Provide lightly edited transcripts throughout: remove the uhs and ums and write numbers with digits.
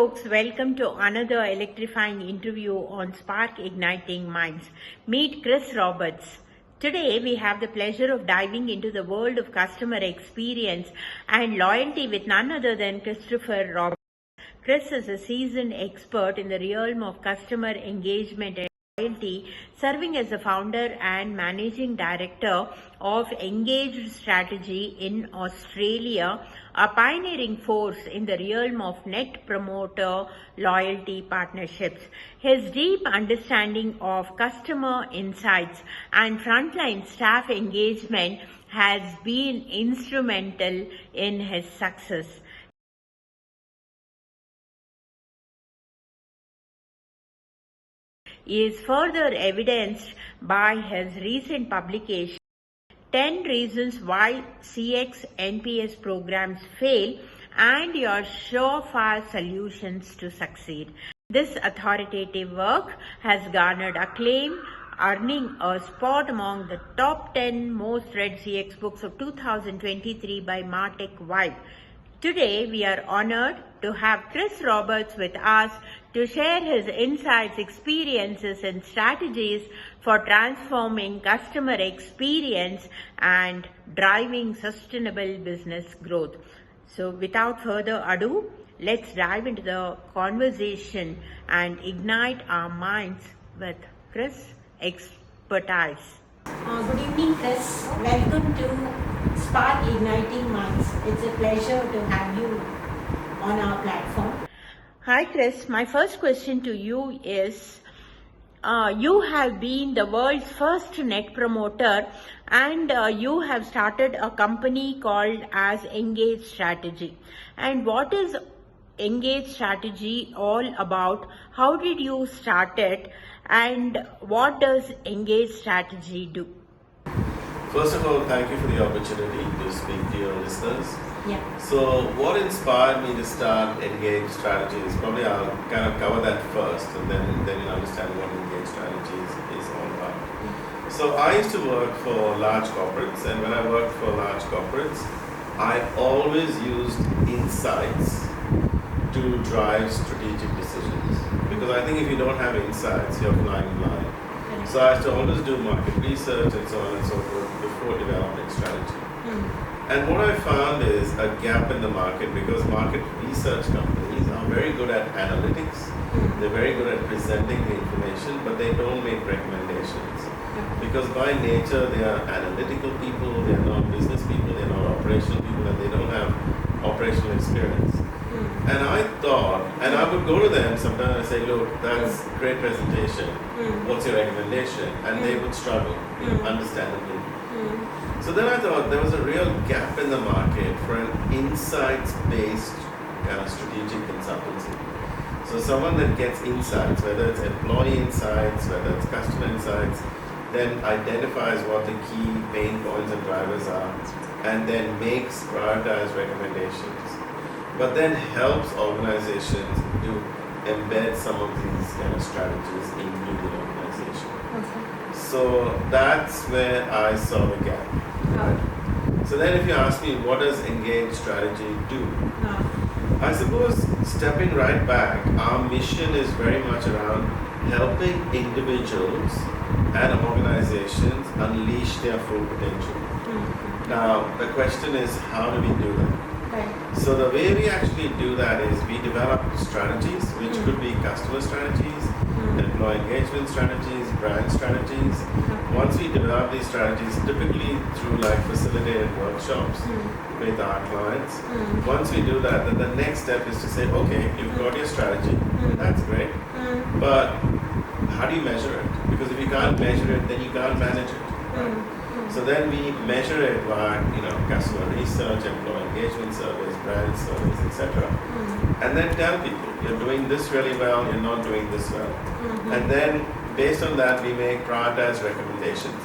folks, welcome to another electrifying interview on Spark Igniting Minds. Meet Chris Roberts. Today we have the pleasure of diving into the world of customer experience and loyalty with none other than Christopher Roberts. Chris is a seasoned expert in the realm of customer engagement and loyalty, serving as the founder and managing director of Engaged Strategy in Australia, a pioneering force in the realm of net promoter loyalty partnerships. His deep understanding of customer insights and frontline staff engagement has been instrumental in his success. Is further evidenced by his recent publication, 10 Reasons Why CX NPS Programs Fail and Your Surefire Solutions to Succeed. This authoritative work has garnered acclaim, earning a spot among the top 10 most read CX books of 2023 by Martech Vibe. Today, we are honored to have Chris Roberts with us to share his insights, experiences, and strategies for transforming customer experience and driving sustainable business growth. So, without further ado, let's dive into the conversation and ignite our minds with Chris' expertise. Good evening, Chris. Welcome to Spark Igniting Minds. It's a pleasure to have you on our platform. Hi, Chris. My first question to you is, you have been the world's first net promoter and you have started a company called as Engage Strategy. And what is Engage Strategy all about? How did you start it? And what does Engage Strategy do? First of all, thank you for the opportunity to speak to your listeners. Yeah. So what inspired me to start Engage Strategies? Probably I'll kind of cover that first and then you'll understand what Engage Strategies is all about. Mm-hmm. So I used to work for large corporates, and when I worked for large corporates, I always used insights to drive strategic decisions. Because I think if you don't have insights, you're flying blind. Okay. So I used to always do market research and so on and so forth before developing strategy. And what I found is a gap in the market, because market research companies are very good at analytics, they're very good at presenting the information, but they don't make recommendations. Because by nature they are analytical people, they are not business people, they are not operational people, and they don't have operational experience. And I thought, and I would go to them sometimes and say, look, that's great presentation, what's your recommendation? And they would struggle, understandably. So then I thought there was a real gap in the market for an insights-based kind of strategic consultancy. So someone that gets insights, whether it's employee insights, whether it's customer insights, then identifies what the key pain points and drivers are, and then makes prioritized recommendations, but then helps organizations to embed some of these kind of strategies into the organization. Okay. So that's where I saw the gap. So then if you ask me, what does Engage Strategy do? I suppose stepping right back, our mission is very much around helping individuals and organizations unleash their full potential. Now the question is, how do we do that? Right. So the way we actually do that is we develop strategies, which could be customer strategies, employee engagement strategies, brand strategies. Once we develop these strategies, typically through like facilitated workshops with our clients, once we do that, then the next step is to say, okay, you've got your strategy, that's great, but how do you measure it? Because if you can't measure it, then you can't manage it. Right? So then we measure it by, customer research, employee engagement surveys, brand surveys, etc. And then tell people, you're doing this really well, you're not doing this well. And then based on that, we make prioritized recommendations.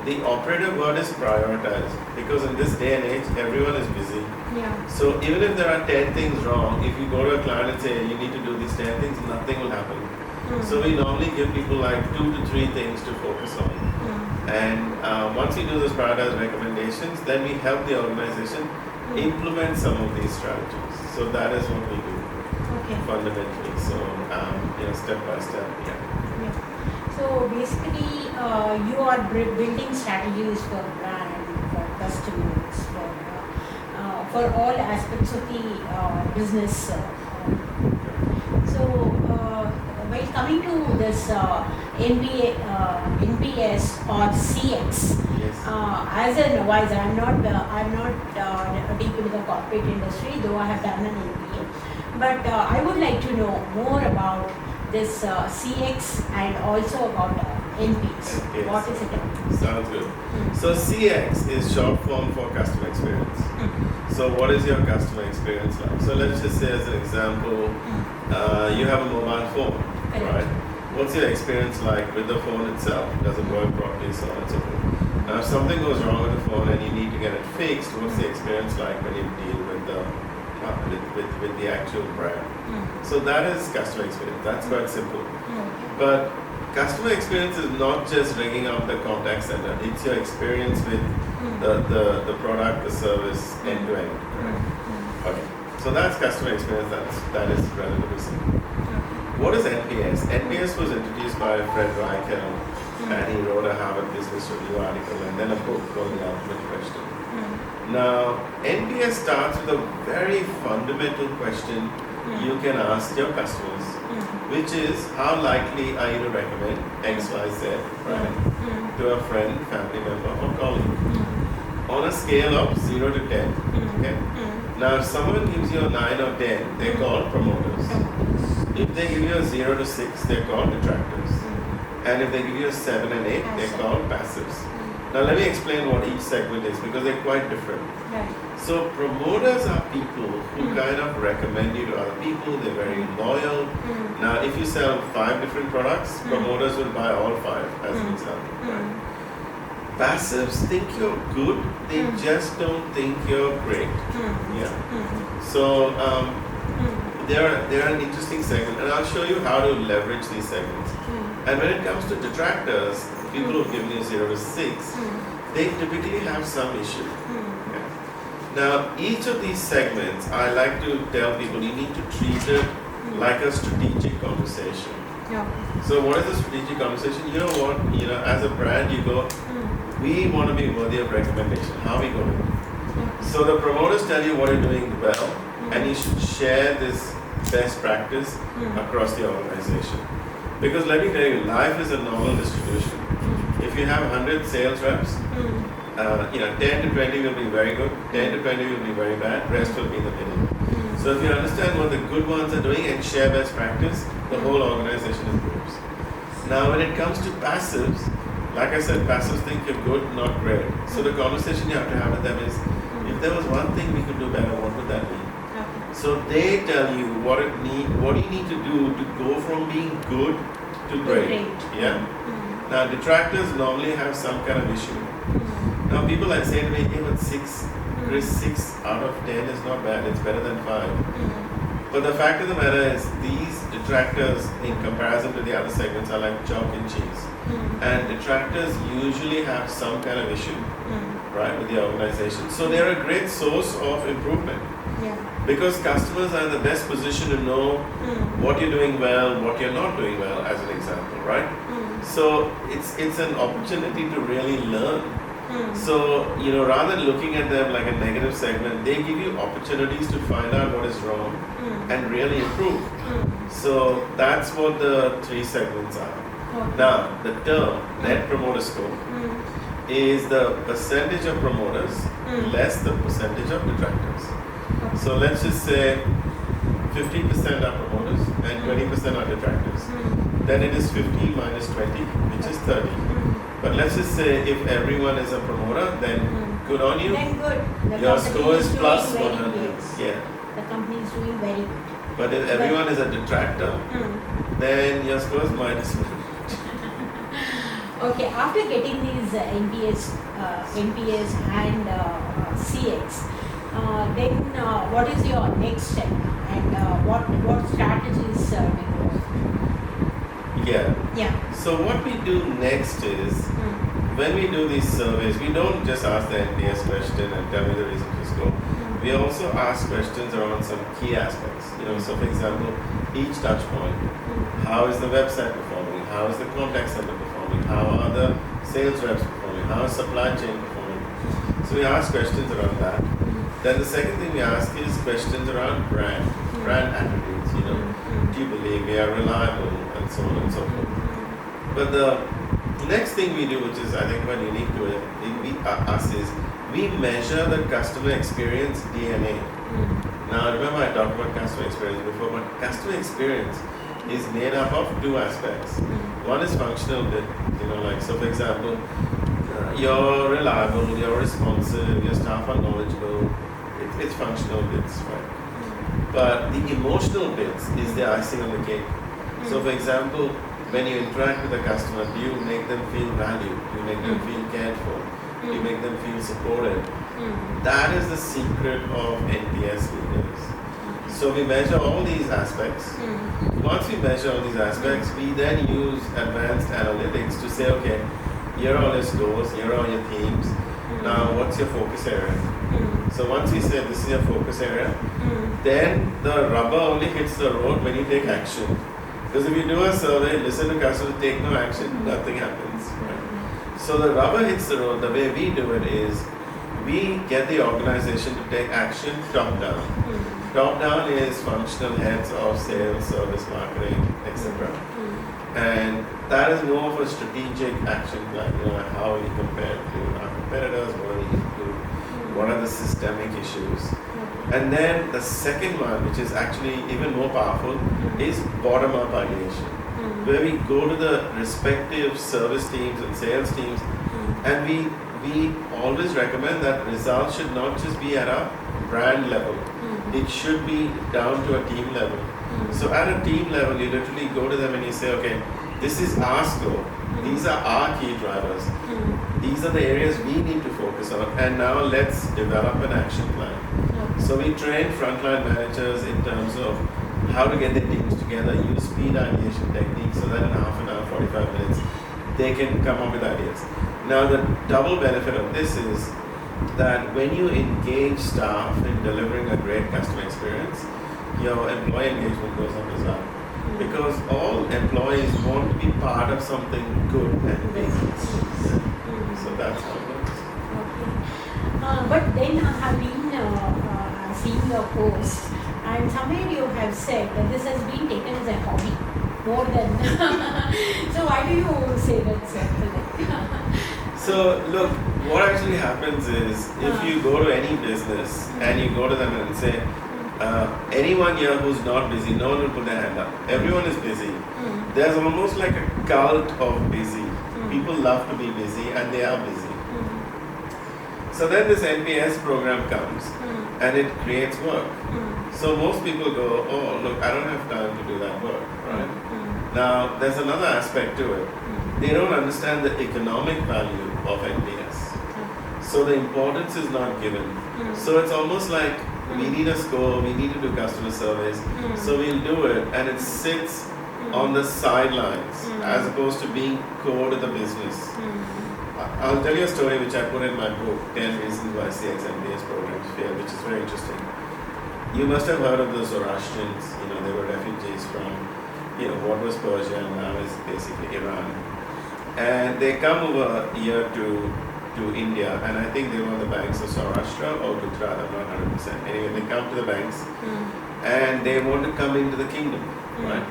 The operative word is prioritize, because in this day and age, everyone is busy. Yeah. So even if there are 10 things wrong, if you go to a client and say, you need to do these 10 things, nothing will happen. So we normally give people like 2 to 3 things to focus on. And once we do those prioritized recommendations, then we help the organization implement some of these strategies. So that is what we do. fundamentally. So, step by step, yeah. So basically, you are building strategies for brand, for customers, for all aspects of the business. So, while coming to this NPS or CX, Yes. as an advisor, I'm not deep into the corporate industry, though I have done an MBA. But I would like to know more about this CX and also about NPS. NPS. What is it? Sounds good. So CX is short form for customer experience. So what is your customer experience like? So let's just say as an example, you have a mobile phone, right? What's your experience like with the phone itself? Does it work properly, so on and so forth? Now if something goes wrong with the phone and you need to get it fixed, what's the experience like when you deal with the actual brand? So that is customer experience. That's quite simple. But customer experience is not just ringing up the contact center. It's your experience with the product, the service, end to end. Right? Okay. So that's customer experience. That is relatively simple. What is NPS? NPS was introduced by Fred Reichel, and he wrote a Harvard Business Review article and then a book called The Ultimate Question. Now, NPS starts with a very fundamental question you can ask your customers, which is how likely are you to recommend X, Y, Z, right, to a friend, family member, or colleague on a scale of 0 to 10. Okay? Now, if someone gives you a 9 or 10, they're called promoters. If they give you a 0 to 6, they're called detractors. And if they give you a 7 and 8, they're called passives. Now let me explain what each segment is because they're quite different. So promoters are people who kind of recommend you to other people. They're very loyal. Now if you sell 5 different products, promoters will buy all 5 as an example. Right? Passives think you're good, they just don't think you're great. Yeah. So they're an interesting segment, and I'll show you how to leverage these segments. And when it comes to detractors, people who've given you 0 to 6, they typically have some issue. Okay. Now, each of these segments, I like to tell people you need to treat it like a strategic conversation. So, what is a strategic conversation? You know what? As a brand, you go, we want to be worthy of recommendation. How are we going to do? So, the promoters tell you what you're doing well, and you should share this best practice across the organization. Because let me tell you, life is a normal distribution. If you have 100 sales reps, 10 to 20 will be very good, 10 to 20 will be very bad, rest will be in the middle. So if you understand what the good ones are doing and share best practice, the whole organization improves. Now when it comes to passives, like I said, passives think you're good, not great. So the conversation you have to have with them is, if there was one thing we could do better, what would that be? So they tell you what you need to do to go from being good to great. Yeah. Now detractors normally have some kind of issue. Now people like say to me, hey, but 6 out of 10 is not bad. It's better than 5. But the fact of the matter is, these detractors, in comparison to the other segments, are like chalk and cheese. And detractors usually have some kind of issue, right, with the organization. So they're a great source of improvement. Because customers are in the best position to know what you're doing well, what you're not doing well, as an example, right? So it's an opportunity to really learn. So, rather than looking at them like a negative segment, they give you opportunities to find out what is wrong and really improve. So that's what the 3 segments are. Now, the term Net Promoter Score is the percentage of promoters less the percentage of detractors. So let's just say 50% are promoters and 20% are detractors. Then it is 15 minus 20, which is 30. But let's just say if everyone is a promoter, then good on you. Then good. Your score is plus 100. 100. Yeah. The company is doing very good. But if everyone is a detractor, then your score is minus 100. Okay, after getting these NPS and CX, then what is your next step and what strategies do you have? Yeah. So what we do next is, when we do these surveys, we don't just ask the NPS question and tell me the reason for score. We also ask questions around some key aspects. So for example, each touch point. How is the website performing? How is the contact center performing? How are the sales reps performing? How is supply chain performing? So we ask questions around that. Then the second thing we ask is questions around brand attributes. Do you believe we are reliable, and so on and so forth. But the next thing we do, which is I think quite unique to us, is we measure the customer experience DNA. Now remember I talked about customer experience before, but customer experience is made up of two aspects. One is functional bit, so for example, you're reliable, you're responsive, your staff are knowledgeable. It's functional bits, right? But the emotional bits is the icing on the cake. So for example, when you interact with a customer, do you make them feel valued? Do you make them feel cared for? Do you make them feel supported? That is the secret of NPS leaders. So we measure all these aspects. Once we measure all these aspects, we then use advanced analytics to say, okay, here are all your scores, here are all your teams. Now, what's your focus area? So once we say this is your focus area, then the rubber only hits the road when you take action. Because if you do a survey, listen to customers, take no action, nothing happens. Right? So the rubber hits the road. The way we do it is we get the organization to take action top down. Top down is functional heads of sales, service, marketing, etc. And that is more of a strategic action plan, how we compare to our competitors, what do we include, what are the systemic issues. And then the second one, which is actually even more powerful, is bottom-up ideation, where we go to the respective service teams and sales teams, and we always recommend that results should not just be at a brand level, it should be down to a team level. So at a team level, you literally go to them and you say, okay, this is our score, these are our key drivers, these are the areas we need to focus on, and now let's develop an action plan. So we train frontline managers in terms of how to get their teams together, use speed ideation techniques so that in half an hour, 45 minutes, they can come up with ideas. Now the double benefit of this is that when you engage staff in delivering a great customer experience, your employee engagement goes up as well. Because all employees want to be part of something good and big. So that's how it works. Okay. But then I have been seeing your post, and somewhere you have said that this has been taken as a hobby more than. So why do you say that, sir? So look, what actually happens is if you go to any business and you go to them and say, anyone here who's not busy, no one will put their hand up. Everyone is busy. There's almost like a cult of busy. People love to be busy and they are busy. So then this NPS program comes and it creates work. So most people go, oh look, I don't have time to do that work, right? Now there's another aspect to it. They don't understand the economic value of NPS. So the importance is not given. So it's almost like we need a score, we need to do customer surveys, so we'll do it, and it sits on the sidelines as opposed to being core to the business. I'll tell you a story which I put in my book, 10 Reasons Why CX NPS Programs Fail, which is very interesting. You must have heard of the Zoroastrians, they were refugees from, what was Persia and now is basically Iran. And they come over here to India, and I think they were on the banks of Saurashtra or Gujarat, I'm not 100%. Anyway, they come to the banks and they want to come into the kingdom, right?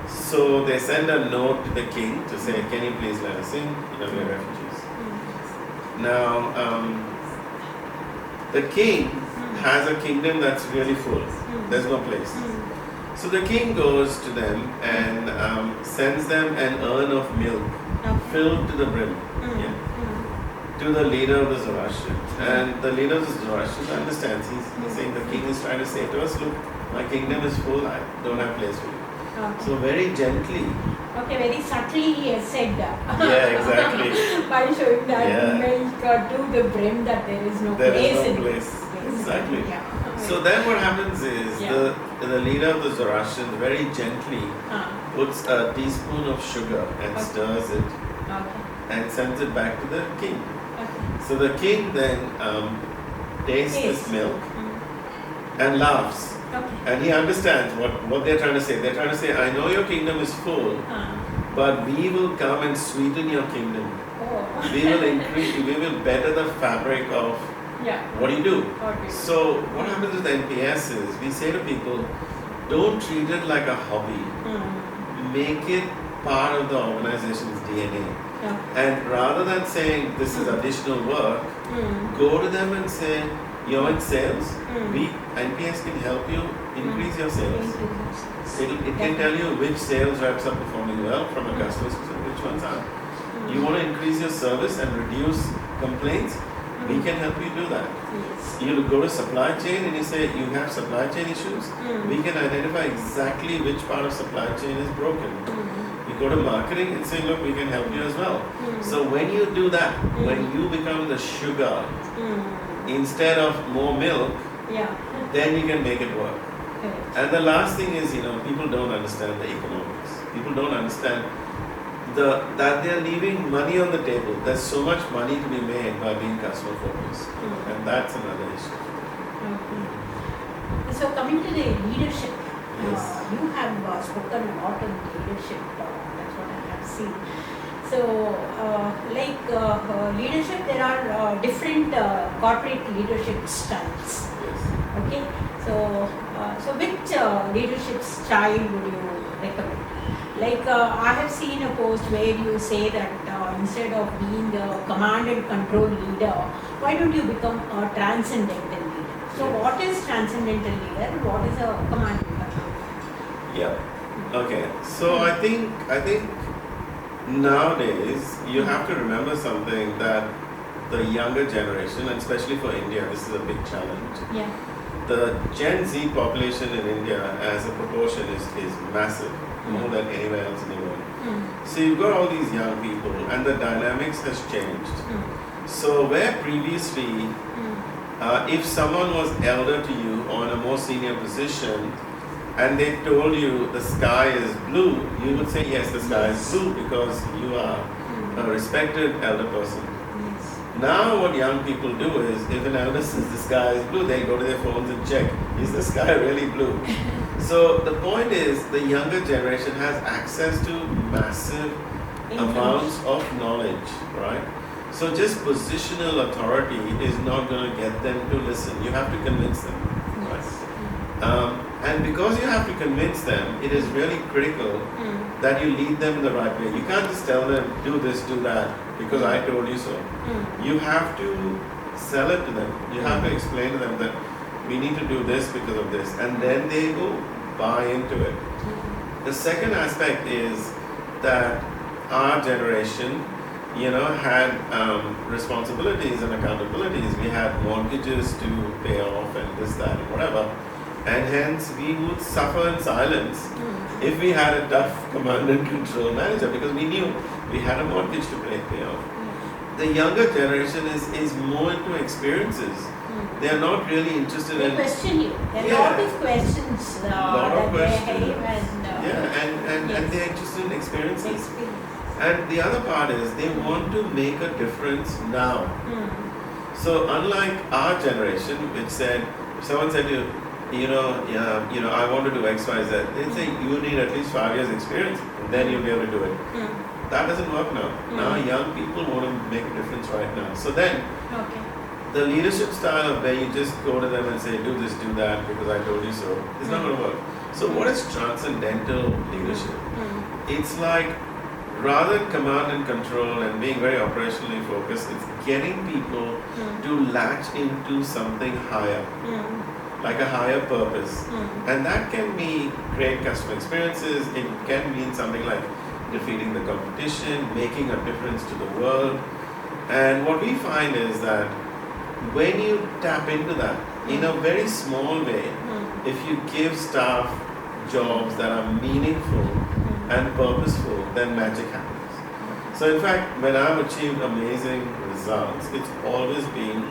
So they send a note to the king to say, can you please let us in? We're refugees. Now, the king has a kingdom that's really full. There's no place. So the king goes to them and sends them an urn of milk filled to the brim. To the leader of the Zoroastrians. And the leader of the Zoroastrians understands. He's saying the king is trying to say to us, look, my kingdom is full, I don't have place for you. Okay. So very gently. Okay, very subtly he has said that. Yeah, exactly. By showing that milk to the brim that there is no place. There is no place. Exactly. Yeah. So then what happens is the leader of the Zoroastrians very gently puts a teaspoon of sugar and stirs it and sends it back to the king. So the king then tastes this milk and laughs. Okay. And he understands what they're trying to say. They're trying to say, I know your kingdom is full, but we will come and sweeten your kingdom. Oh. We will increase, we will better the fabric of what you do. Okay. So what happens with NPS is, we say to people, don't treat it like a hobby. Make it part of the organization's DNA. And rather than saying this is additional work, go to them and say, you're in sales, we NPS can help you increase your sales. It can tell you which sales reps are performing well from a customer perspective, which ones aren't. You want to increase your service and reduce complaints, we can help you do that. Yes. You go to supply chain and you say you have supply chain issues, we can identify exactly which part of supply chain is broken. You go to marketing and say, look, we can help you as well. So when you do that, when you become the sugar instead of more milk, then you can make it work. And the last thing is, people don't understand the economics. People don't understand that they're leaving money on the table. There's so much money to be made by being customer focused. And that's another issue. So coming to the leadership, Yes. you have spoken a lot on leadership. That's what I have seen. So, leadership, there are different corporate leadership styles. Yes. Okay, so which leadership style would you recommend? I have seen a post where you say that instead of being a command and control leader, why don't you become a transcendental leader? So Yes. what is transcendental leader? What is a command and control? Yeah. Okay. So I think nowadays you have to remember something, that the younger generation, and especially for India, this is a big challenge. Yeah. The Gen Z population in India as a proportion is massive, more than anywhere else in the world. So you've got all these young people and the dynamics has changed. So where previously, if someone was elder to you or in a more senior position and they told you the sky is blue, you would say yes, the sky is blue because you are a respected elder person. Now what young people do is, if an elder says the sky is blue, they go to their phones and check, is the sky really blue? So the point is, the younger generation has access to massive amounts of knowledge, right? So just positional authority is not going to get them to listen. You have to convince them, right? And because you have to convince them, it is really critical that you lead them in the right way. You can't just tell them, do this, do that, because I told you so. You have to sell it to them. You have to explain to them that we need to do this because of this, and then they go buy into it. The second aspect is that our generation, had responsibilities and accountabilities. We had mortgages to pay off and this, that, and whatever. And hence we would suffer in silence if we had a tough command and control manager, because we knew we had a mortgage to pay off. The younger generation is more into experiences. They are not really interested They in... question you. There are a lot of questions that they have, and they're interested in experiences. And the other part is they want to make a difference now. So unlike our generation, which said, if someone said to you, I want to do X, Y, Z, they'd say you need at least 5 years experience and then you'll be able to do it. That doesn't work now. Now young people want to make a difference right now. So then, the leadership style of where you just go to them and say, do this, do that, because I told you so, is not going to work. So what is transcendental leadership? It's like, rather than command and control and being very operationally focused, it's getting people to latch into something higher, like a higher purpose. And that can be great customer experiences. It can mean something like defeating the competition, making a difference to the world. And what we find is that when you tap into that in a very small way, if you give staff jobs that are meaningful and purposeful, then magic happens. So in fact, when I've achieved amazing results, it's always been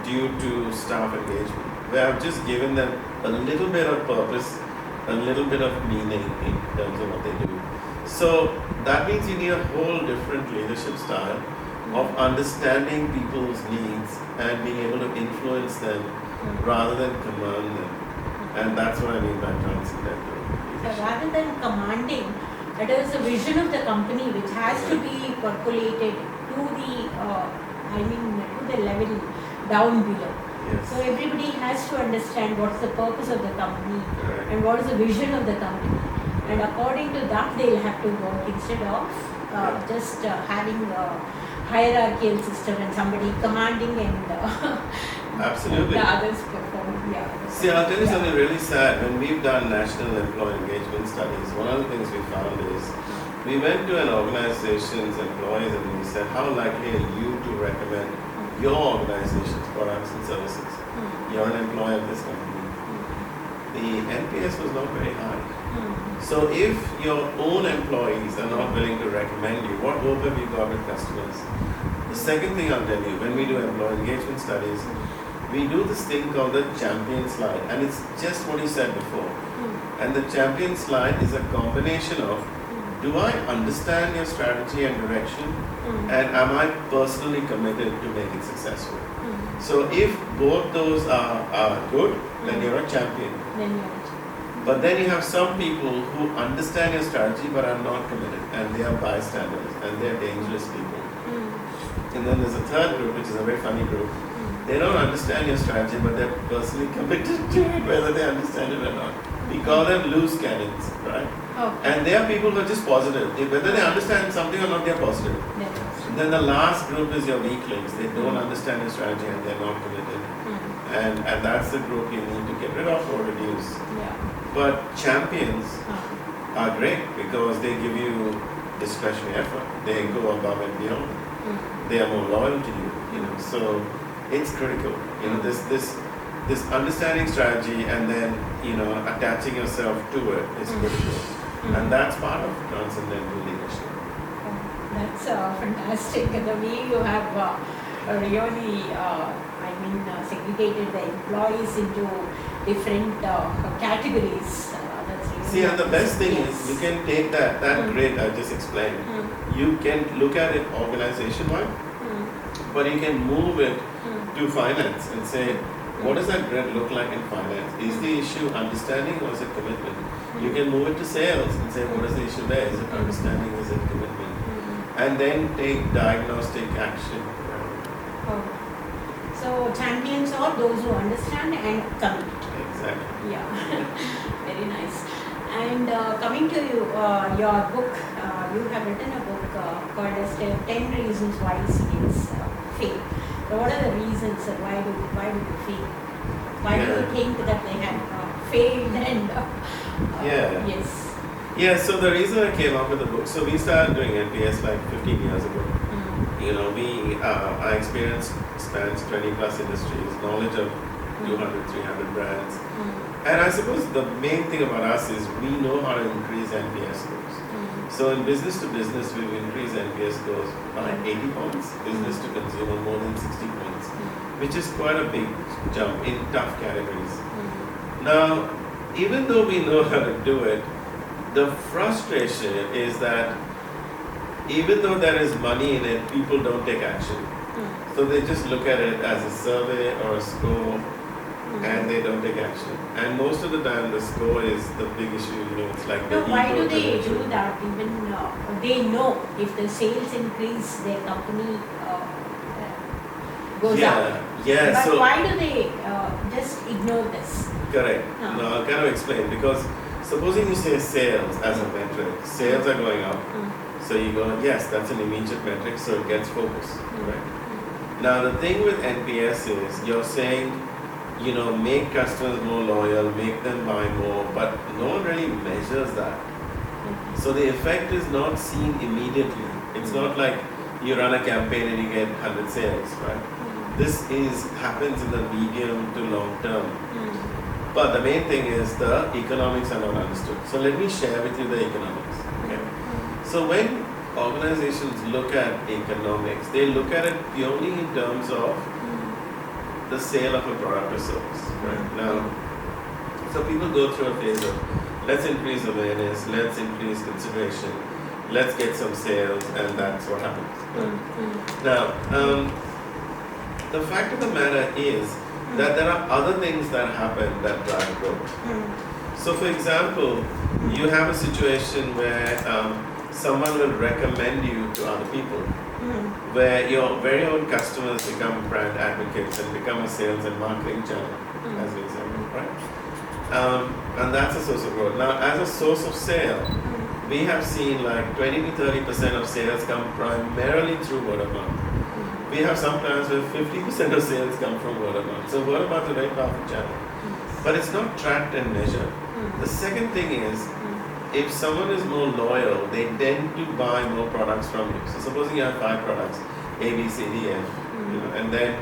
due to staff engagement, where I've just given them a little bit of purpose, a little bit of meaning in terms of what they do. So that means you need a whole different leadership style, of understanding people's needs and being able to influence them rather than command them. And that's what I mean by transcendental. So rather than commanding, it is a vision of the company which has to be percolated to the level down below. Yes. So everybody has to understand what's the purpose of the company Correct. and what is the vision of the company. And according to that, they'll have to work instead of just having a hierarchical system and somebody commanding and Absolutely. the others perform. Yeah. See, I'll tell you something really sad. When we've done national employee engagement studies, one of the things we found is we went to an organization's employees and we said, how likely are you to recommend your organization's products and services? You're an employee of this company. The NPS was not very high. So if your own employees are not willing to recommend you, what hope have you got with customers? The second thing I'll tell you, when we do employee engagement studies, we do this thing called the champion slide, and it's just what you said before. And the champion slide is a combination of, do I understand your strategy and direction, and am I personally committed to make it successful? So if both those are good, then you're a champion. Then you're But then you have some people who understand your strategy but are not committed, and they are bystanders, and they are dangerous people. And then there's a third group, which is a very funny group. They don't understand your strategy, but they're personally committed to it, whether they understand it or not. We call them loose cannons, right? Okay. And they are people who are just positive. Whether they understand something or not, they are positive. And then the last group is your weaklings. They don't understand your strategy and they're not committed. And that's the group you need to get rid of or reduce. Yeah. But champions are great because they give you discretionary effort. They go above and beyond. They are more loyal to you. So it's critical. This understanding strategy and then attaching yourself to it is critical. And that's part of transcendental leadership. That's fantastic. The way you have really, segregated the employees into different categories. That's really See, and the best thing yes. is you can take that grid I just explained. You can look at it organization-wide, but you can move it to finance and say, what does that grid look like in finance? Is the issue understanding or is it commitment? You can move it to sales and say, what is the issue there? Is it understanding? Is it commitment? And then take diagnostic action. So champions are those who understand and commit. Exactly. Yeah, very nice. And coming to your book, you have written a book called as 10 Reasons Why CX Fail. So what are the reasons and why do you fail? Why do you think that they have failed and yes. Yeah, so the reason I came up with the book, so we started doing NPS like 15 years ago. Our experience spans 20 plus industries, knowledge of 200, 300 brands. And I suppose the main thing about us is we know how to increase NPS scores. So in business to business, we've increased NPS scores by 80 points, business to consumer more than 60 points, which is quite a big jump in tough categories. Now, even though we know how to do it, the frustration is that even though there is money in it, people don't take action. So they just look at it as a survey or a score and they don't take action. And most of the time the score is the big issue, it's like the why ego do they generation. do that? Even they know if the sales increase, their company goes up. Yeah, But so why do they just ignore this? correct. No, I'll kind of explain because supposing you say sales as a metric, sales are going up. So you go, yes, that's an immediate metric, so it gets focus, right? Now the thing with NPS is you're saying, make customers more loyal, make them buy more, but no one really measures that. So the effect is not seen immediately. It's not like you run a campaign and you get 100 sales, right? This happens in the medium to long term. But the main thing is the economics are not understood. So let me share with you the economics. Okay? So when organizations look at economics, they look at it purely in terms of the sale of a product or service. Right? Now, so people go through a phase of let's increase awareness, let's increase consideration. let's get some sales, and that's what happens. Now, the fact of the matter is that there are other things that happen that drive growth. So, for example, you have a situation where someone will recommend you to other people, where your very own customers become brand advocates and become a sales and marketing channel, as an example, right? And that's a source of growth. Now, as a source of sale, we have seen like 20 to 30% of sales come primarily through word of mouth. We have some clients where 50% of sales come from word of mouth. So word of mouth is a very powerful channel. But it's not tracked and measured. The second thing is, if someone is more loyal, they tend to buy more products from you. So supposing you have 5 products, A, B, C, D, F, you know, and then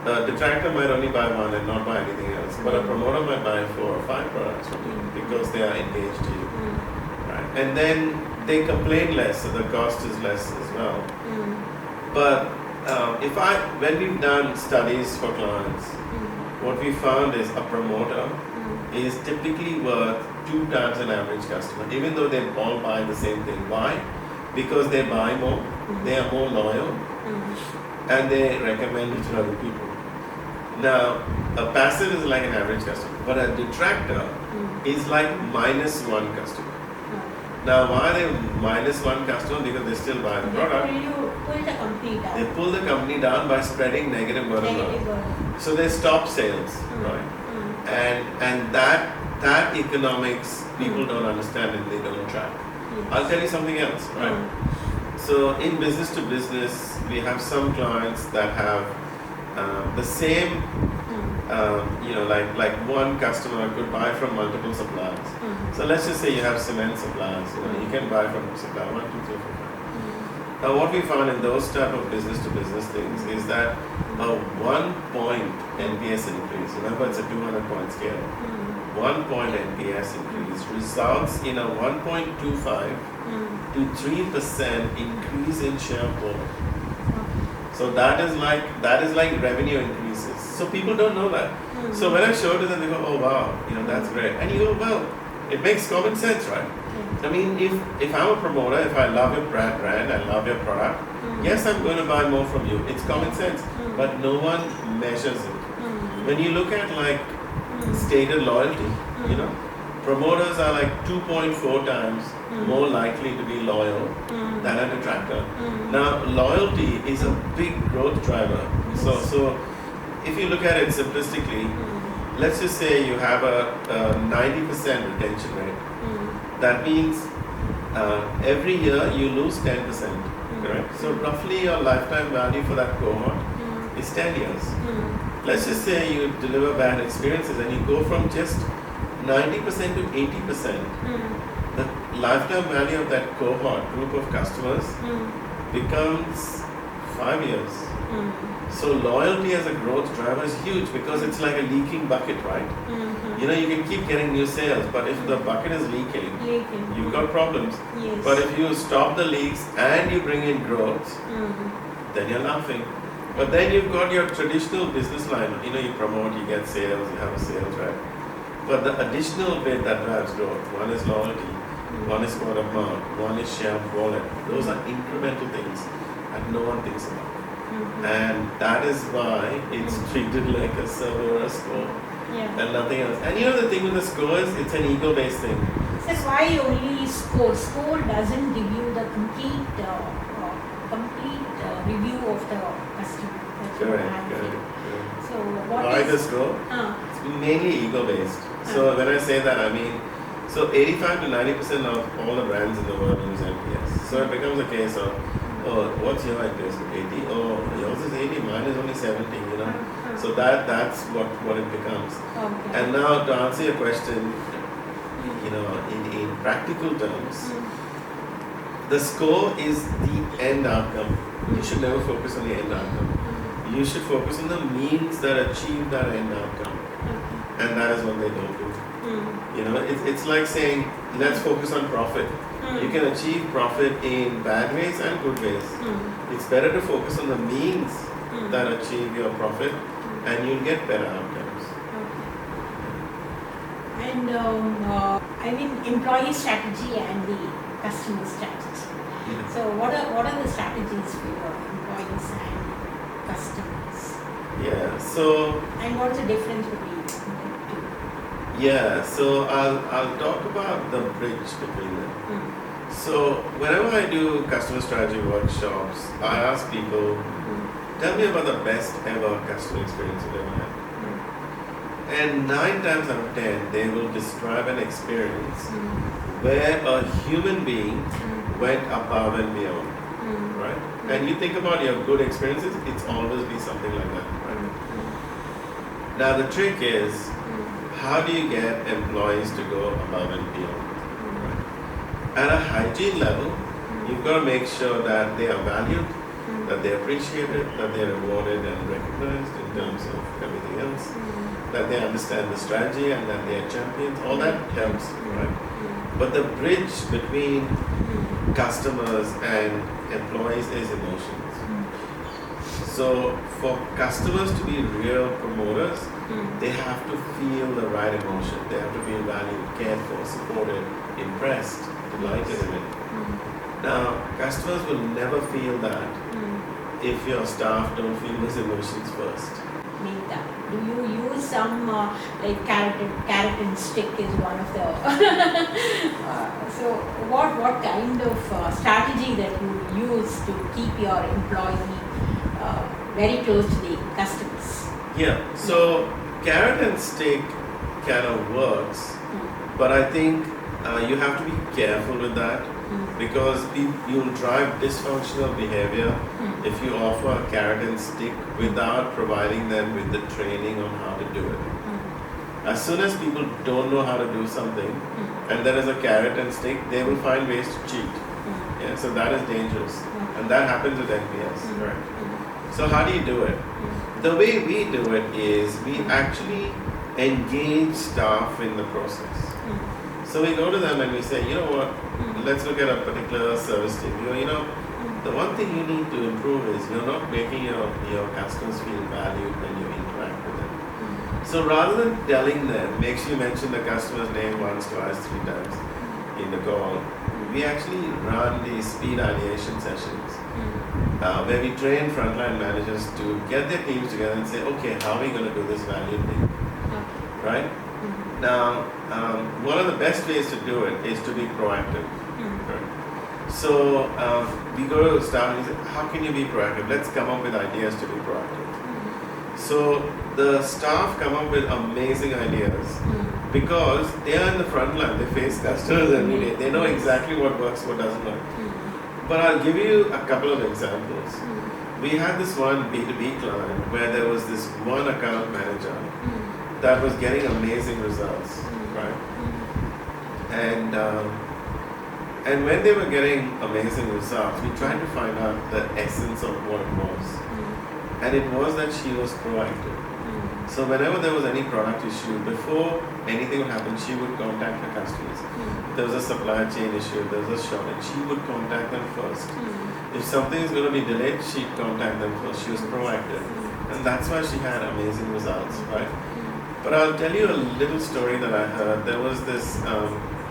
the detractor might only buy one and not buy anything else. But a promoter might buy 4 or 5 products from you because they are engaged to you. Right? And then they complain less, so the cost is less as well. But when we've done studies for clients, what we found is a promoter is typically worth 2 times an average customer, even though they all buy the same thing. Why? Because they buy more, they are more loyal, and they recommend it to other people. Now, a passive is like an average customer, but a detractor is like -1 customer. Now, why are they -1 customer? Because they still buy the product. Pull the company down. They pull the company down by spreading negative word of mouth. So they stop sales, right? And that economics people don't understand and they don't track. I'll tell you something else, right? So in business to business, we have some clients that have the same, like one customer could buy from multiple suppliers. So let's just say you have cement suppliers. You can buy from supplier 1, 2, 3, 4, 5. Now, what we found in those type of business to business things is that a 1 point NPS increase, remember it's a 200-point scale, 1 point NPS increase results in a 1.25 to 3% increase in share of wallet. So that is like revenue increases. So people don't know that. So when I showed it, they go, "Oh wow, that's great." And you go, "Well, it makes common sense, right?" I mean, if I'm a promoter, if I love your brand, I love your product, yes, I'm going to buy more from you. It's common sense, but no one measures it. When you look at like stated loyalty, promoters are like 2.4 times more likely to be loyal than a detractor. Now, loyalty is a big growth driver. So if you look at it simplistically, let's just say you have a 90% retention rate. That means every year you lose 10%, correct? So roughly your lifetime value for that cohort is 10 years. Let's just say you deliver bad experiences and you go from just 90% to 80%. The lifetime value of that cohort group of customers becomes 5 years. So loyalty as a growth driver is huge because it's like a leaking bucket, right? You can keep getting new sales, but if the bucket is leaking, you've got problems. Yes. But if you stop the leaks and you bring in growth, then you're laughing. But then you've got your traditional business line. You promote, you get sales, you have a sales rep. But the additional bit that drives growth, one is loyalty, one is word of mouth, one is share of wallet. Those are incremental things that no one thinks about. And that is why it's treated like a server or a score and nothing else. And the thing with the score is it's an ego-based thing. That's why only score. Score doesn't give you the complete review of the customer. That's what I feel. So why the score? It's mainly ego-based. So when I say that, I mean, so 85 to 90% of all the brands in the world use NPS. So it becomes a case of, oh, what's your NPS? 80? Oh, yours is 80, mine is only 70, So that's what it becomes. Okay. And now to answer your question, in practical terms, the score is the end outcome. You should never focus on the end outcome. You should focus on the means that achieve that end outcome. And that is what they don't do. It's like saying, let's focus on profit. You can achieve profit in bad ways and good ways. It's better to focus on the means that achieve your profit, and you'll get better outcomes. And employee strategy and the customer strategy. So what are the strategies for your employees and customers? Yeah. So And what's the difference between the two? yeah. So I'll talk about the bridge between them. So whenever I do customer strategy workshops, I ask people, tell me about the best ever customer experience you've ever had. And 9 times out of 10, they will describe an experience where a human being went above and beyond, right? And you think about your good experiences, it's always be something like that, right? Now the trick is, how do you get employees to go above and beyond? Right? At a hygiene level, you've got to make sure that they are valued, that they're appreciated, that they're rewarded and recognized in terms of everything else, that they understand the strategy and that they are champions. All that helps, right? But the bridge between customers and employees is emotions. So for customers to be real promoters, they have to feel the right emotion. They have to feel valued, cared for, supported, impressed, delighted in it. Now, customers will never feel that if your staff don't feel those emotions first. Make that. Do you use some like carrot and stick is one of the so what kind of strategy that you use to keep your employee very close to the customers? Yeah, so carrot and stick kind of works, but I think you have to be careful with that because you'll drive dysfunctional behavior if you offer a carrot and stick without providing them with the training on how to do it. As soon as people don't know how to do something and there is a carrot and stick, they will find ways to cheat. Yeah, so that is dangerous. And that happens with NPS, right? So how do you do it? The way we do it is we actually engage staff in the process. So we go to them and we say, you know what, let's look at a particular service team. You know, the one thing you need to improve is you're not making your customers feel valued when you interact with them. So rather than telling them, make sure you mention the customer's name once, twice, 3 times in the call, we actually run these speed ideation sessions where we train frontline managers to get their teams together and say, okay, how are we going to do this value thing? Right? Now, one of the best ways to do it is to be proactive. Right? So we go to staff and say, how can you be proactive? Let's come up with ideas to be proactive. So the staff come up with amazing ideas because they are in the front line. They face customers every day. They know exactly what works, what doesn't work. But I'll give you a couple of examples. We had this one B2B client where there was this one account manager that was getting amazing results, right? And when they were getting amazing results, we tried to find out the essence of what it was. And it was that she was proactive. So whenever there was any product issue, before anything would happen, she would contact her customers. There was a supply chain issue, there was a shortage, she would contact them first. If something is going to be delayed, she'd contact them first. She was proactive. And that's why she had amazing results, right? But I'll tell you a little story that I heard. There was this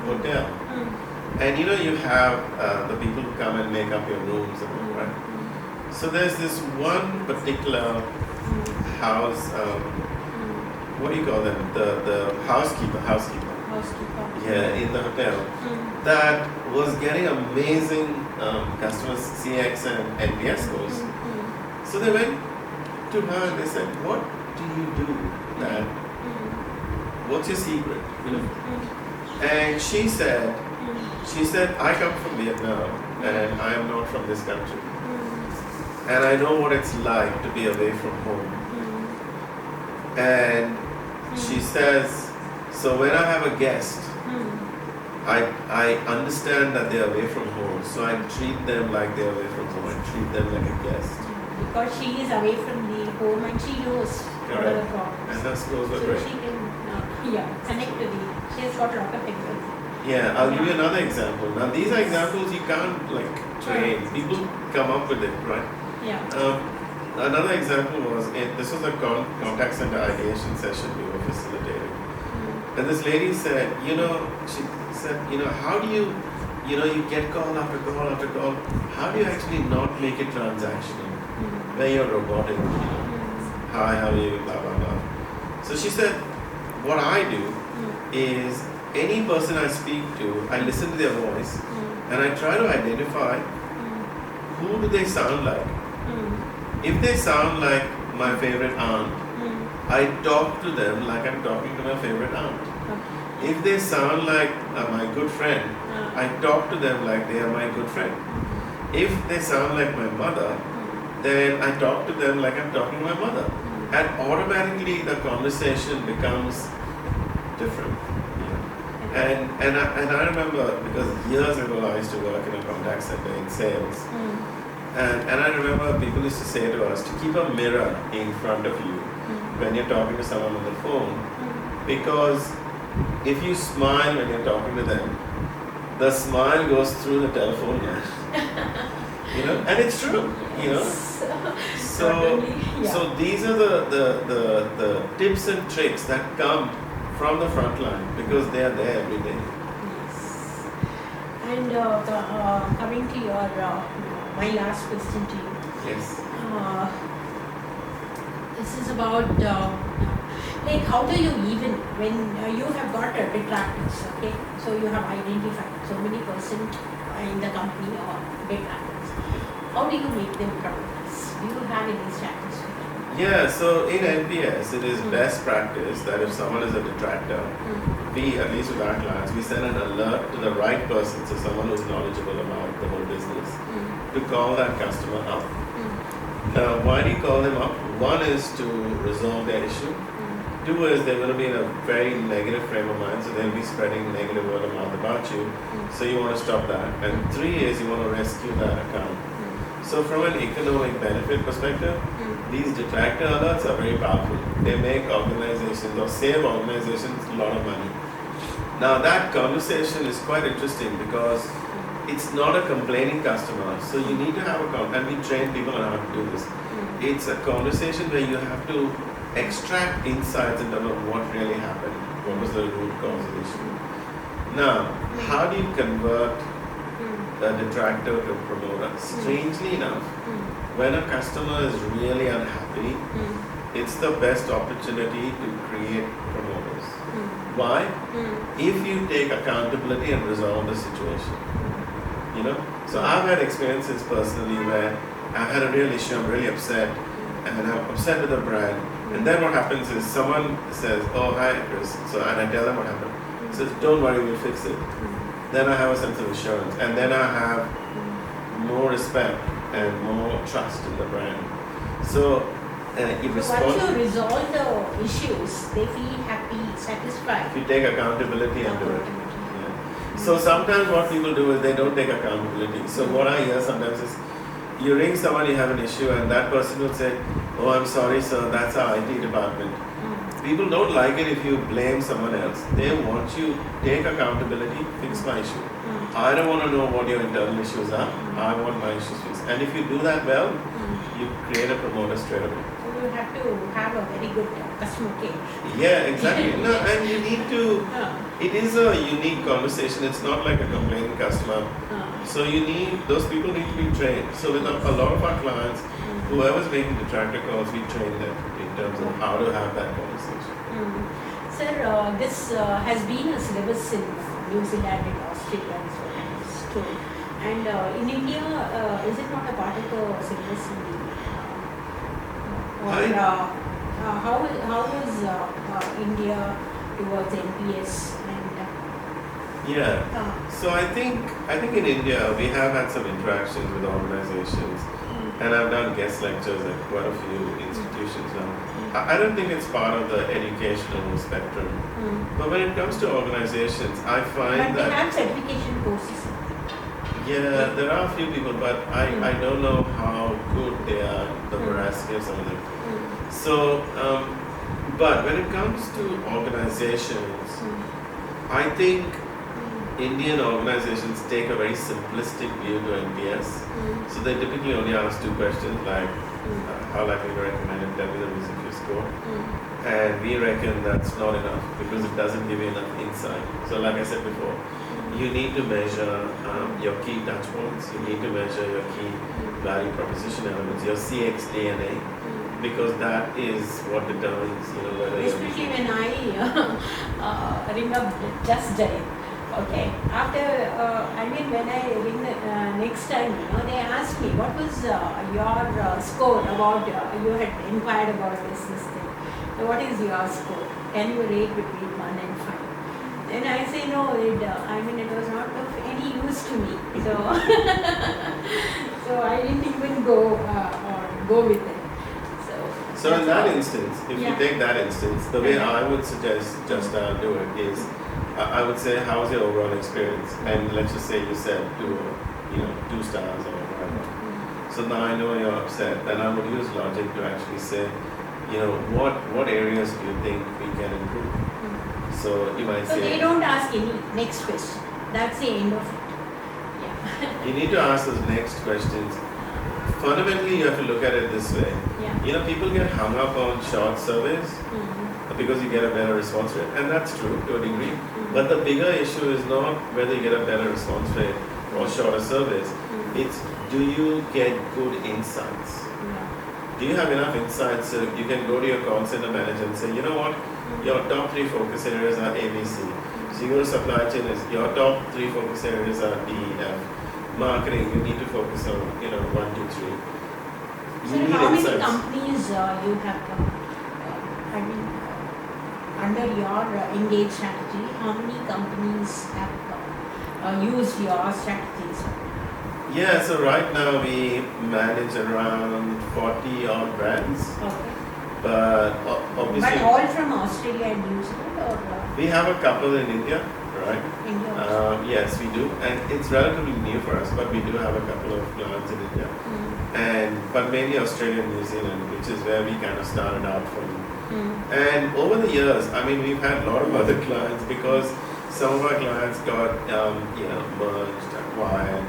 hotel. And you know, you have the people who come and make up your rooms, right? So there's this one particular house, what do you call them? The housekeeper. Yeah, in the hotel. That was getting amazing customer CX and NPS scores. So they went to her and they said, what do you do that? What's your secret? You know? And she said, I come from Vietnam and I am not from this country. And I know what it's like to be away from home. And she says, so when I have a guest, I understand that they're away from home. So I treat them like they're away from home. I treat them like a guest. Because she is away from the home and she knows what are the problems. And her scores were so great. she can connect to she has got a lot of empathy. Yeah, I'll give you another example. Now these are examples you can't train. People come up with it, right? Yeah. Another example was, this was a contact center ideation session we were facilitating. And this lady said, how do you you get call after call after call. How do you actually not make it transactional? Where you're robotic, hi, how are you, blah, blah, blah. So she said, what I do is any person I speak to, I listen to their voice and I try to identify who do they sound like. If they sound like my favorite aunt, I talk to them like I'm talking to my favorite aunt. If they sound like my good friend, I talk to them like they are my good friend. If they sound like my mother, then I talk to them like I'm talking to my mother. And automatically the conversation becomes different. And I remember, because years ago I used to work in a contact center in sales. And I remember people used to say to us to keep a mirror in front of you when you're talking to someone on the phone, because if you smile when you're talking to them, the smile goes through the telephone line. And it's true. So these are the tips and tricks that come from the front line, because they are there every day. Yes. And coming to your my last question to you. Yes. This is about like how do you even, when you have got detractors, okay? So you have identified so many percent in the company or detractors. How do you make them promoters? Do you have any strategies for them? Yeah, so in NPS, it is best practice that if someone is a detractor, we, at least with our clients, we send an alert to the right person, so someone who's knowledgeable about the whole business, to call that customer up. Now, why do you call them up? One is to resolve their issue. Two is they're going to be in a very negative frame of mind, so they'll be spreading negative word of mouth about you. So you want to stop that. And three is you want to rescue that account. So from an economic benefit perspective, these detractor alerts are very powerful. They make organizations or save organizations a lot of money. Now that conversation is quite interesting because it's not a complaining customer. So you need to have and we train people on how to do this. It's a conversation where you have to extract insights in terms of what really happened. What was the root cause of the issue? Now, how do you convert a detractor to promoter? Strangely enough, when a customer is really unhappy, it's the best opportunity to create promoters. Why? If you take accountability and resolve the situation. So I've had experiences personally where I've had a real issue, I'm really upset, and I'm upset with the brand. And then what happens is someone says, oh, hi, Chris. And I tell them what happened. Says, don't worry, we'll fix it. Then I have a sense of assurance. And then I have more respect and more trust in the brand. So, once you resolve the issues, they feel happy, satisfied. If you take accountability and do it. Yeah. So sometimes what people do is they don't take accountability. So what I hear sometimes is, you ring someone, you have an issue, and that person will say, oh, I'm sorry, sir, that's our IT department. People don't like it if you blame someone else. They want you to take accountability, fix my issue. I don't want to know what your internal issues are. I want my issues fixed. And if you do that well, you create a promoter straight away. So you have to have a very good customer care. Yeah, exactly. No, and you need to, it is a unique conversation. It's not like a complaining customer. So those people need to be trained. So with a lot of our clients, whoever's making detractor calls, we train them in terms of how to have that conversation. Sir, this has been a syllabus in New Zealand and Australia as well. And in India, is it not a part of the syllabus in India? How is India towards NPS? So I think in India we have had some interactions with organizations, and I've done guest lectures at quite a few institutions now. I don't think it's part of the educational spectrum, but when it comes to organizations, I find that they have certification courses. Yeah, there are a few people, but I don't know how good they are, the veracity of some of them. So, but when it comes to organizations, I think Indian organizations take a very simplistic view to NPS. So they typically only ask two questions like, how likely to recommend it, tell me the reason for your score. And we reckon that's not enough because it doesn't give you enough insight. So like I said before, you need to measure your key touch points, you need to measure your key value proposition elements, your CX DNA, because that is what determines, whether Especially when I ring up just Jay. Okay. After, when I ring next time, they asked me what was your score about. You had inquired about this thing. So what is your score? Can you rate between 1 and 5? Then I say no. It was not of any use to me. So, so I didn't even go with it. So in that instance, if you take that instance, the way I would suggest just do it is, I would say, how's your overall experience? And let's just say you said 2 stars or whatever. So now I know you're upset. Then I would use logic to actually say, what areas do you think we can improve? So you might say. So they don't ask any next question. That's the end of it. Yeah. You need to ask those next questions. Fundamentally, you have to look at it this way. Yeah. People get hung up on short surveys because you get a better response rate, and that's true to a degree. But the bigger issue is not whether you get a better response rate or shorter surveys. It's, do you get good insights? Do you have enough insights so you can go to your call center manager and say, you know what, your top 3 focus areas are ABC. So you go to supply chain, your top 3 focus areas are D, E, F. Marketing, you need to focus on 1, 2, 3. So how many companies you have under your engage strategy? How many companies have used your strategies? Yeah, so right now we manage around 40 odd brands. Okay. But obviously. But all from Australia and New Zealand, or? We have a couple in India, right? India. Yes, we do, and it's relatively new for us, but we do have a couple of clients in India, but mainly Australia and New Zealand, which is where we kind of started out from. And over the years, we've had a lot of other clients because some of our clients got merged, acquired.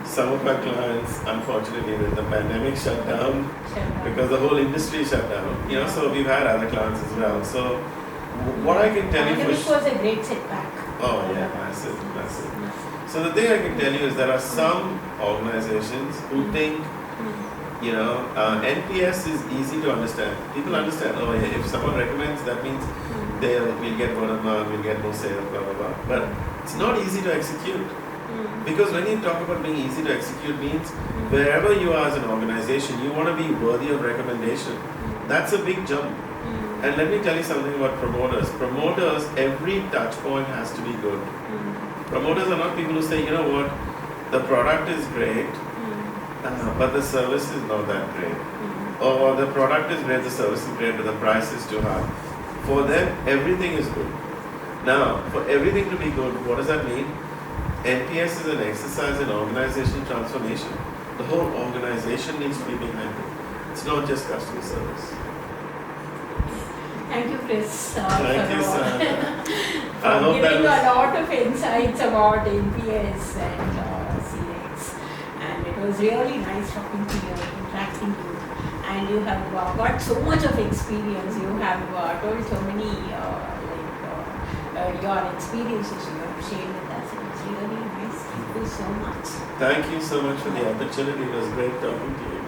Some of our clients, unfortunately, the pandemic shut down because the whole industry shut down. So we've had other clients as well. So what I can tell you Pandemic was a great setback. Oh yeah, massive. So the thing I can tell you is there are some organizations who think, NPS is easy to understand. People understand, if someone recommends, that means we'll get word of mouth, we'll get more sales, blah, blah, blah. But it's not easy to execute. Because when you talk about being easy to execute means wherever you are as an organization, you want to be worthy of recommendation. That's a big jump. And let me tell you something about promoters. Promoters, every touch point has to be good. Promoters are not people who say, the product is great, but the service is not that great. Or the product is great, the service is great, but the price is too high. For them, everything is good. Now, for everything to be good, what does that mean? NPS is an exercise in organizational transformation. The whole organization needs to be behind it. It's not just customer service. Thank you, Chris. Thank you, Sahana. for giving a lot of insights about NPS and CX. And it was really nice talking to you, interacting with you. And you have got so much of experience. You have told so many your experiences you have shared with us. It was really nice. Thank you so much. Thank you so much for the opportunity. It was great talking to you.